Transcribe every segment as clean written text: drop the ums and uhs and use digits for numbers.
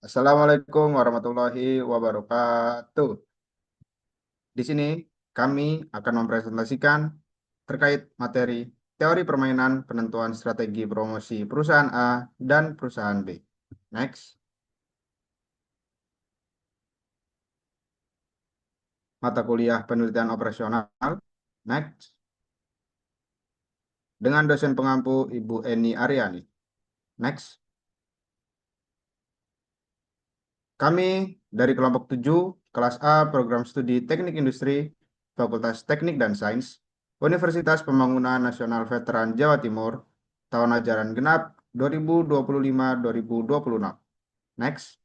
Assalamualaikum warahmatullahi wabarakatuh. Di sini kami akan mempresentasikan terkait materi teori permainan penentuan strategi promosi perusahaan A dan perusahaan B. Next. Mata kuliah penelitian operasional. Next. Dengan dosen pengampu Ibu Eni Aryani. Next. Kami dari kelompok 7, kelas A, program studi Teknik Industri, Fakultas Teknik dan Sains, Universitas Pembangunan Nasional Veteran Jawa Timur, tahun ajaran genap 2025-2026. Next.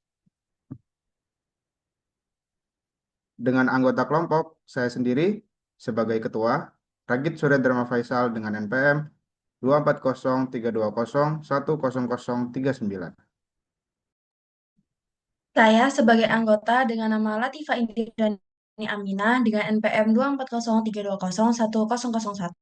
Dengan anggota kelompok, saya sendiri sebagai ketua, Ragit Surya Dharma Faisal dengan NPM 24032010039. Saya sebagai anggota dengan nama Latifah Indrani Aminah dengan NPM 24032010001.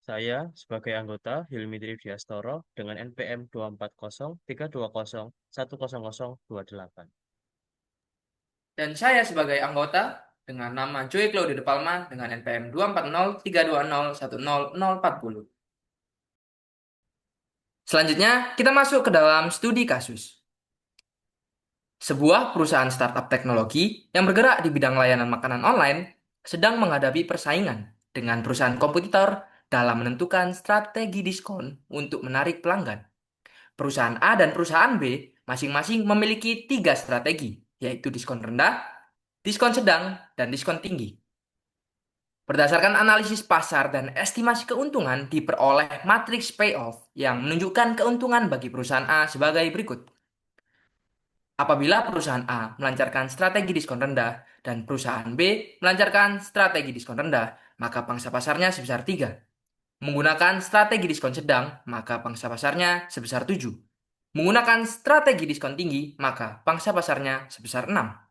Saya sebagai anggota Hilmi Triviastoro dengan NPM 24032010028. Dan saya sebagai anggota dengan nama Joy Claudia De Palma dengan NPM 24032010040. Selanjutnya, kita masuk ke dalam studi kasus. Sebuah perusahaan startup teknologi yang bergerak di bidang layanan makanan online sedang menghadapi persaingan dengan perusahaan kompetitor dalam menentukan strategi diskon untuk menarik pelanggan. Perusahaan A dan perusahaan B masing-masing memiliki 3 strategi, yaitu diskon rendah, diskon sedang, dan diskon tinggi. Berdasarkan analisis pasar dan estimasi keuntungan diperoleh matriks payoff yang menunjukkan keuntungan bagi perusahaan A sebagai berikut. Apabila perusahaan A melancarkan strategi diskon rendah dan perusahaan B melancarkan strategi diskon rendah, maka pangsa pasarnya sebesar 3. Menggunakan strategi diskon sedang, maka pangsa pasarnya sebesar 7. Menggunakan strategi diskon tinggi, maka pangsa pasarnya sebesar 6.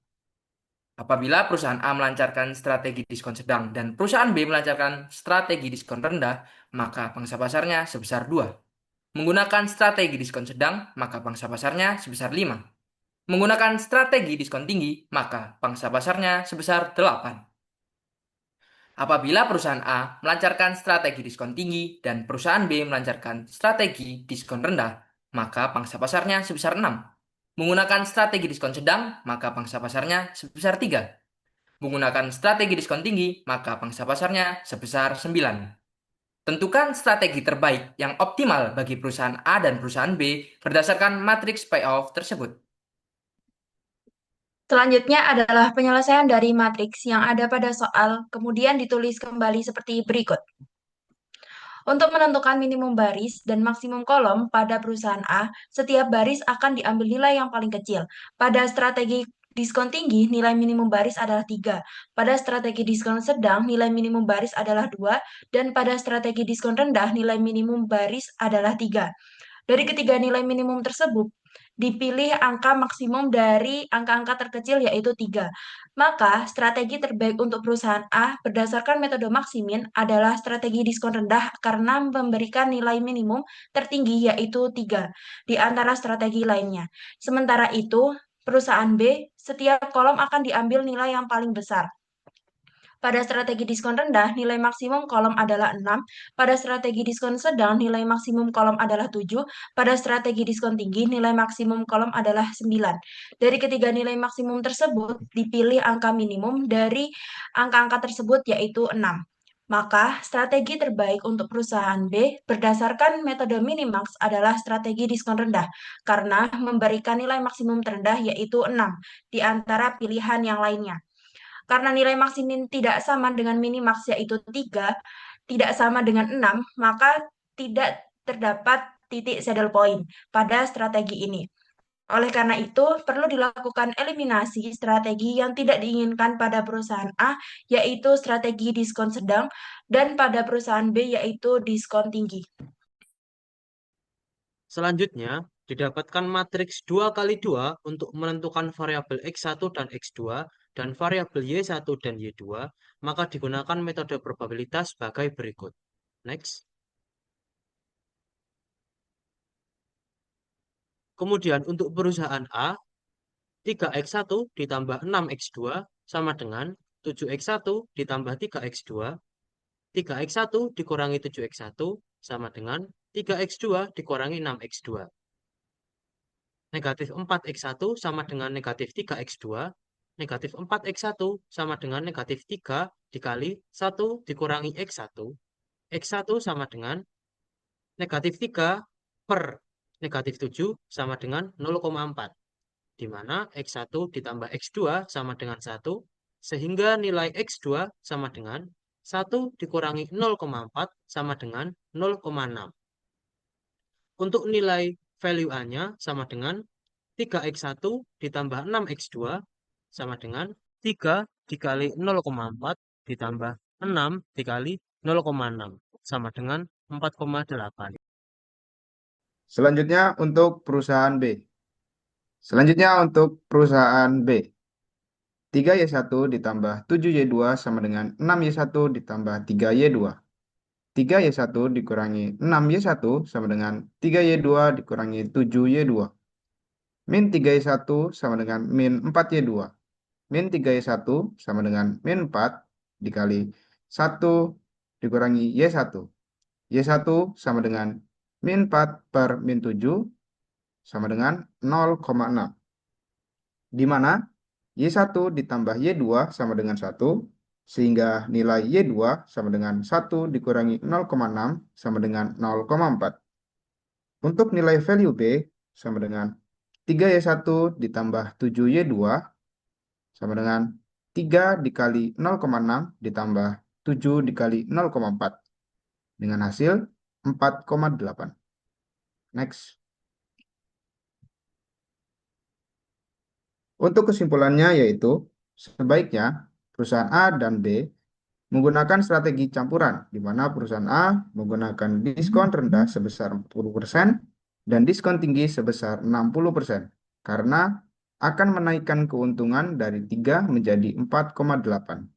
Apabila perusahaan A melancarkan strategi diskon sedang dan perusahaan B melancarkan strategi diskon rendah, maka pangsa pasarnya sebesar 2. Menggunakan strategi diskon sedang, maka pangsa pasarnya sebesar 5. Menggunakan strategi diskon tinggi, maka pangsa pasarnya sebesar 8. Apabila perusahaan A melancarkan strategi diskon tinggi dan perusahaan B melancarkan strategi diskon rendah, maka pangsa pasarnya sebesar 6. Menggunakan strategi diskon sedang, maka pangsa pasarnya sebesar 3. Menggunakan strategi diskon tinggi, maka pangsa pasarnya sebesar 9. Tentukan strategi terbaik yang optimal bagi perusahaan A dan perusahaan B berdasarkan matriks payoff tersebut. Selanjutnya adalah penyelesaian dari matriks yang ada pada soal, kemudian ditulis kembali seperti berikut. Untuk menentukan minimum baris dan maksimum kolom pada perusahaan A, setiap baris akan diambil nilai yang paling kecil. Pada strategi diskon tinggi, nilai minimum baris adalah 3. Pada strategi diskon sedang, nilai minimum baris adalah 2. Dan pada strategi diskon rendah, nilai minimum baris adalah 3. Dari ketiga nilai minimum tersebut, dipilih angka maksimum dari angka-angka terkecil yaitu 3. Maka strategi terbaik untuk perusahaan A berdasarkan metode Maximin adalah strategi diskon rendah karena memberikan nilai minimum tertinggi yaitu 3 di antara strategi lainnya. Sementara itu, perusahaan B, setiap kolom akan diambil nilai yang paling besar. Pada strategi diskon rendah, nilai maksimum kolom adalah 6. Pada strategi diskon sedang, nilai maksimum kolom adalah 7. Pada strategi diskon tinggi, nilai maksimum kolom adalah 9. Dari ketiga nilai maksimum tersebut, dipilih angka minimum dari angka-angka tersebut yaitu 6. Maka, strategi terbaik untuk perusahaan B berdasarkan metode Minimax adalah strategi diskon rendah karena memberikan nilai maksimum terendah yaitu 6 di antara pilihan yang lainnya. Karena nilai maksimin tidak sama dengan minimax yaitu 3, tidak sama dengan 6, maka tidak terdapat titik saddle point pada strategi ini. Oleh karena itu, perlu dilakukan eliminasi strategi yang tidak diinginkan pada perusahaan A, yaitu strategi diskon sedang, dan pada perusahaan B, yaitu diskon tinggi. Selanjutnya, didapatkan matriks 2 kali 2 untuk menentukan variabel X1 dan X2 dan variabel Y1 dan Y2, maka digunakan metode probabilitas sebagai berikut. Next. Kemudian untuk perusahaan A, 3x1 ditambah 6x2 sama dengan 7x1 ditambah 3x2. 3x1 dikurangi 7x1 sama dengan 3x2 dikurangi 6x2. Negatif 4x1 sama dengan negatif 3x2. Negatif 4x1 sama dengan negatif 3 dikali 1 dikurangi x1. X1 sama dengan negatif 3 per negatif 7 sama dengan 0,4. Di mana X1 ditambah X2 sama dengan 1, sehingga nilai X2 sama dengan 1 dikurangi 0,4 sama dengan 0,6. Untuk nilai value A-nya sama dengan 3x1 ditambah 6x2 sama dengan 3 dikali 0,4 ditambah 6 dikali 0,6 sama dengan 4,8. Selanjutnya untuk perusahaan B. Selanjutnya untuk perusahaan B. 3Y1 ditambah 7Y2 sama dengan 6Y1 ditambah 3Y2. 3Y1 dikurangi 6Y1 sama dengan 3Y2 dikurangi 7Y2. Min 3Y1 sama dengan min 4Y2. Min 3Y1 sama dengan min 4 dikali 1 dikurangi Y1. Y1 sama dengan min 4 per min 7 sama dengan 0,6. Di mana Y1 ditambah Y2 sama dengan 1, sehingga nilai Y2 sama dengan 1 dikurangi 0,6 sama dengan 0,4. Untuk nilai value B sama dengan 3Y1 ditambah 7Y2 sama dengan 3 dikali 0,6 ditambah 7 dikali 0,4 dengan hasil 4,8. Next. Untuk kesimpulannya yaitu sebaiknya perusahaan A dan B menggunakan strategi campuran, di mana perusahaan A menggunakan diskon rendah sebesar 40% dan diskon tinggi sebesar 60%, karena akan menaikkan keuntungan dari 3 menjadi 4,8.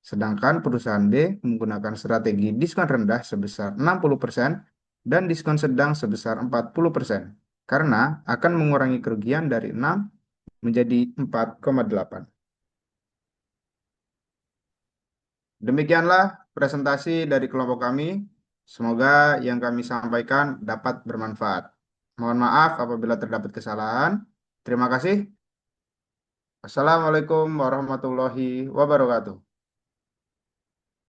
Sedangkan perusahaan B menggunakan strategi diskon rendah sebesar 60% dan diskon sedang sebesar 40%, karena akan mengurangi kerugian dari 6 menjadi 4,8. Demikianlah presentasi dari kelompok kami. Semoga yang kami sampaikan dapat bermanfaat. Mohon maaf apabila terdapat kesalahan. Terima kasih. Assalamualaikum warahmatullahi wabarakatuh.